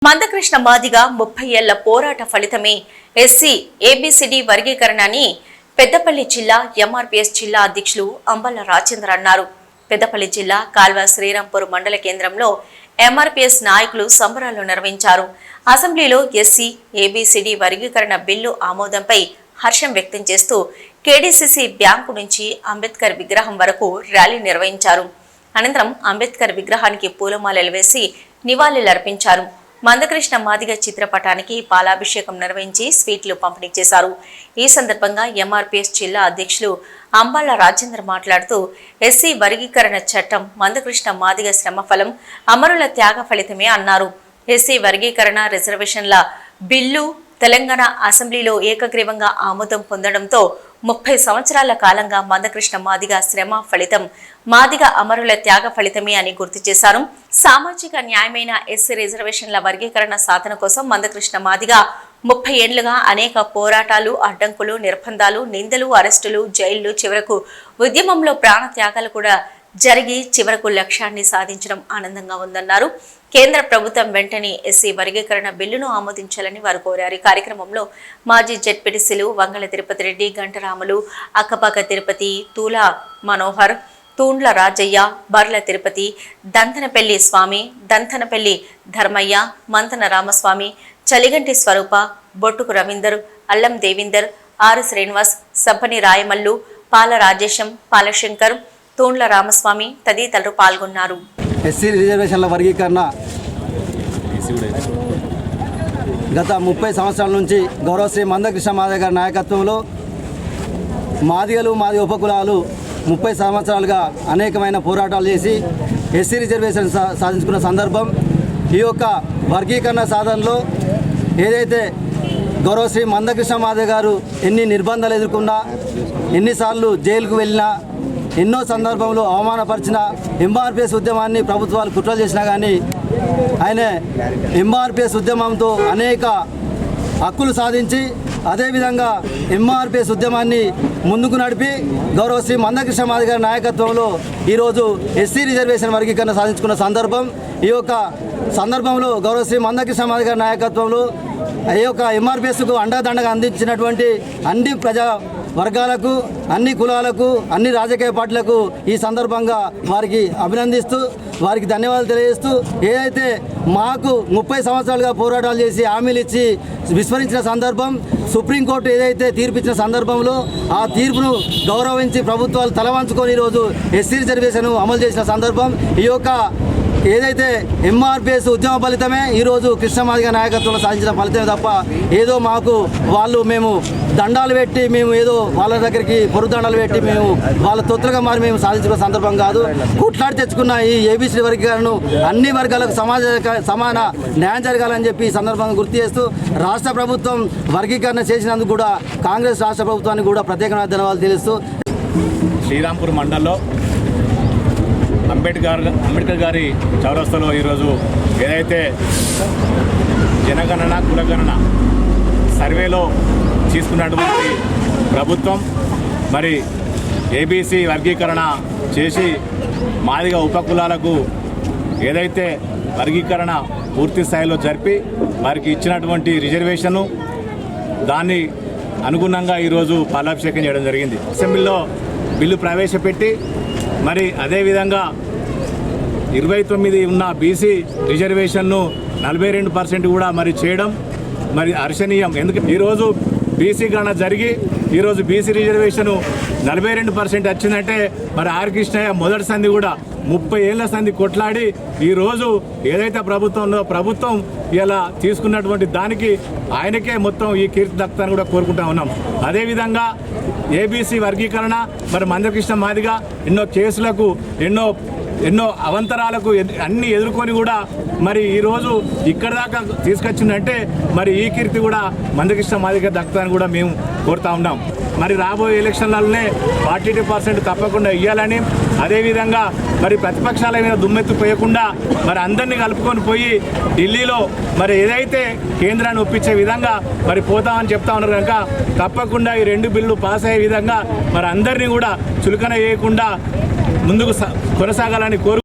మందకృష్ణ మాదిగ 30 ఏళ్ల పోరాట ఫలితమే ఎస్సీ ఏబిసిడి వర్గీకరణ అని పెద్దపల్లి జిల్లా ఎంఆర్పీఎస్ జిల్లా అధ్యక్షులు అంబళ్ళ రాజేంద్ర అన్నారు. పెద్దపల్లి జిల్లా కాల్వ శ్రీరాంపూర్ మండల కేంద్రంలో ఎంఆర్పీఎస్ నాయకులు సంబరాలు నిర్వహించారు. అసెంబ్లీలో ఎస్సీ ఏబిసిడి వర్గీకరణ బిల్లు ఆమోదంపై హర్షం వ్యక్తం చేస్తూ కేడీసీసీ బ్యాంకు నుంచి అంబేద్కర్ విగ్రహం వరకు ర్యాలీ నిర్వహించారు. అనంతరం అంబేద్కర్ విగ్రహానికి పూలమాలలు వేసి నివాళులర్పించారు. మందకృష్ణ మాదిగ చిత్రపటానికి పాలాభిషేకం నిర్వహించి స్వీట్లు పంపిణీ చేశారు. ఈ సందర్భంగా ఎంఆర్పీఎస్ జిల్లా అధ్యక్షులు అంబళ్ళ రాజేంద్ర మాట్లాడుతూ ఎస్సీ వర్గీకరణ చట్టం మందకృష్ణ మాదిగ శ్రమఫలం, అమరుల త్యాగ ఫలితమే అన్నారు. ఎస్సీ వర్గీకరణ రిజర్వేషన్ల బిల్లు తెలంగాణ అసెంబ్లీలో ఏకగ్రీవంగా ఆమోదం పొందడంతో 30 సంవత్సరాల కాలంగా మందకృష్ణ మాదిగ శ్రమ ఫలితం, మాదిగ అమరుల త్యాగ ఫలితమే అని గుర్తు చేశారు. సామాజిక న్యాయమైన ఎస్సీ రిజర్వేషన్ల వర్గీకరణ సాధన కోసం మందకృష్ణ మాదిగ 30 ఏళ్లుగా అనేక పోరాటాలు, అడ్డంకులు, నిర్బంధాలు, నిందలు, అరెస్టులు, జైళ్లు, చివరకు ఉద్యమంలో ప్రాణ త్యాగాలు కూడా జరిగి చివరకు లక్ష్యాన్ని సాధించడం ఆనందంగా ఉందన్నారు. కేంద్ర ప్రభుత్వం వెంటనే ఎస్సీ వర్గీకరణ బిల్లును ఆమోదించాలని వారు కోరారు. కార్యక్రమంలో మాజీ జెడ్పీటీసీలు వంగల తిరుపతి రెడ్డి, గంటరాములు, అక్కపాక తిరుపతి, తూల మనోహర్, తూండ్ల రాజయ్య, బర్ల తిరుపతి, దంతనపల్లి స్వామి, దంతనపల్లి ధర్మయ్య, మంతన రామస్వామి, చలిగంటి స్వరూప, బొట్టుకు రవీందర్, అల్లం దేవీందర్, ఆర్ శ్రీనివాస్, సబ్బని రాయమల్లు, పాల రాజేశం, పాలశంకర్, తూండ్ల రామస్వామి తదితరులు పాల్గొన్నారు. ఎస్సీ రిజర్వేషన్ల వర్గీకరణ గత 30 సంవత్సరాల నుంచి గౌరవశ్రీ మందకృష్ణ మాదిగ గారి నాయకత్వంలో మాదిగలు, మాదిగ ఉపకులాలు 30 సంవత్సరాలుగా అనేకమైన పోరాటాలు చేసి ఎస్సీ రిజర్వేషన్ సాధించుకున్న సందర్భం. ఈ యొక్క వర్గీకరణ సాధనలో ఏదైతే గౌరవశ్రీ మందకృష్ణ మాదిగ గారు ఎన్ని నిర్బంధాలు ఎదుర్కొన్నా, ఎన్నిసార్లు జైలుకు వెళ్ళినా, ఎన్నో సందర్భంలో అవమానపరిచిన ఎంఆర్పీఎస్ ఉద్యమాన్ని ప్రభుత్వాలు కుట్రలు చేసినా కానీ ఆయన ఎంఆర్పీఎస్ ఉద్యమంతో అనేక హక్కులు సాధించి అదేవిధంగా ఎంఆర్పీఎస్ ఉద్యమాన్ని ముందుకు నడిపి గౌరవశ్రీ మందకృష్ణ మాదిగ గారి నాయకత్వంలో ఈరోజు ఎస్సీ రిజర్వేషన్ వర్గీకరణ సాధించుకున్న సందర్భం. ఈ యొక్క సందర్భంలో గౌరవశ్రీ మందకృష్ణ మాదిగ గారి నాయకత్వంలో ఈ యొక్క ఎంఆర్పీఎస్కు అండదండగా అందించినటువంటి అన్ని ప్రజా వర్గాలకు, అన్ని కులాలకు, అన్ని రాజకీయ పార్టీలకు ఈ సందర్భంగా వారికి అభినందిస్తూ, వారికి ధన్యవాదాలు తెలియజేస్తూ, ఏదైతే మాకు 30 సంవత్సరాలుగా పోరాటాలు చేసి హామీలు ఇచ్చి విస్మరించిన సందర్భం, సుప్రీంకోర్టు ఏదైతే తీర్పిచ్చిన సందర్భంలో ఆ తీర్పును గౌరవించి ప్రభుత్వాలు తలవంచుకొని ఈరోజు ఎస్సీ రిజర్వేషన్ అమలు చేసిన సందర్భం. ఈ యొక్క ఏదైతే ఎంఆర్పీఎస్ ఉద్యమ ఫలితమే ఈరోజు కృష్ణ మాదిగ నాయకత్వంలో సాధించిన ఫలితమే తప్ప ఏదో మాకు మేము దండాలు పెట్టి మేము ఏదో వాళ్ళ దగ్గరికి పొరుదండాలు పెట్టి మేము వాళ్ళ తొత్తులుగా మారి మేము సాధించుకున్న సందర్భం కాదు. కొట్లాడి తెచ్చుకున్న ఈ ఏబీసీ వర్గీకరణను అన్ని వర్గాలకు సమాన న్యాయం జరగాలని చెప్పి ఈ సందర్భంగా గుర్తు చేస్తూ రాష్ట్ర ప్రభుత్వం వర్గీకరణ చేసినందుకు కూడా కాంగ్రెస్ రాష్ట్ర ప్రభుత్వానికి కూడా ప్రత్యేకమైన ధన్యవాదాలు తెలుస్తూ శ్రీరాంపూర్ మండలంలో అంబేద్కర్ గారి చౌరస్తాలో ఈరోజు ఏదైతే జనగణన కులగణన సర్వేలో తీసుకున్నటువంటి ప్రభుత్వం మరి ఏబీసీ వర్గీకరణ చేసి మాదిగ ఉపకులాలకు ఏదైతే వర్గీకరణ పూర్తి స్థాయిలో జరిపి వారికి ఇచ్చినటువంటి రిజర్వేషను దాన్ని అనుగుణంగా ఈరోజు పాలాభిషేకం చేయడం జరిగింది. అసెంబ్లీలో బిల్లు ప్రవేశపెట్టి మరి అదేవిధంగా 29 ఉన్న బీసీ రిజర్వేషన్ను 42% కూడా మరి చేయడం మరి హర్షణీయం. ఎందుకంటే ఈరోజు బీసీ గణన జరిగి ఈరోజు బీసీ రిజర్వేషను 42% వచ్చిందంటే మరి ఆర్ కృష్ణయ్య మొదటి సంధి కూడా 30 ఏళ్ల సంధి కొట్లాడి ఈరోజు ఏదైతే ప్రభుత్వం ఇలా తీసుకున్నటువంటి దానికి ఆయనకే మొత్తం ఈ కీర్తి దక్కుతాన్ని కూడా కోరుకుంటా ఉన్నాం. అదేవిధంగా ఏబీసీ వర్గీకరణ మరి మందకృష్ణ మాదిగ ఎన్నో కేసులకు ఎన్నో అవంతరాలకు అన్ని ఎదుర్కొని కూడా మరి ఈరోజు ఇక్కడ దాకా తీసుకొచ్చిందంటే మరి ఈ కీర్తి కూడా మందకృష్ణ మాదిగ దక్కుతాన్ని కూడా మేము కోరుతా ఉన్నాం. మరి రాబోయే ఎలక్షన్లలోనే 42% తప్పకుండా ఇవ్వాలని, అదేవిధంగా మరి ప్రతిపక్షాల మీద దుమ్మెత్తిపోయకుండా మరి అందరినీ కలుపుకొని పోయి ఢిల్లీలో మరి ఏదైతే కేంద్రాన్ని ఒప్పించే విధంగా మరి పోతామని చెప్తా ఉన్నారు కనుక తప్పకుండా ఈ 2 బిల్లు పాస్ అయ్యే విధంగా మరి అందరినీ కూడా చులకన చేయకుండా ముందుకు కొనసాగాలని కోరు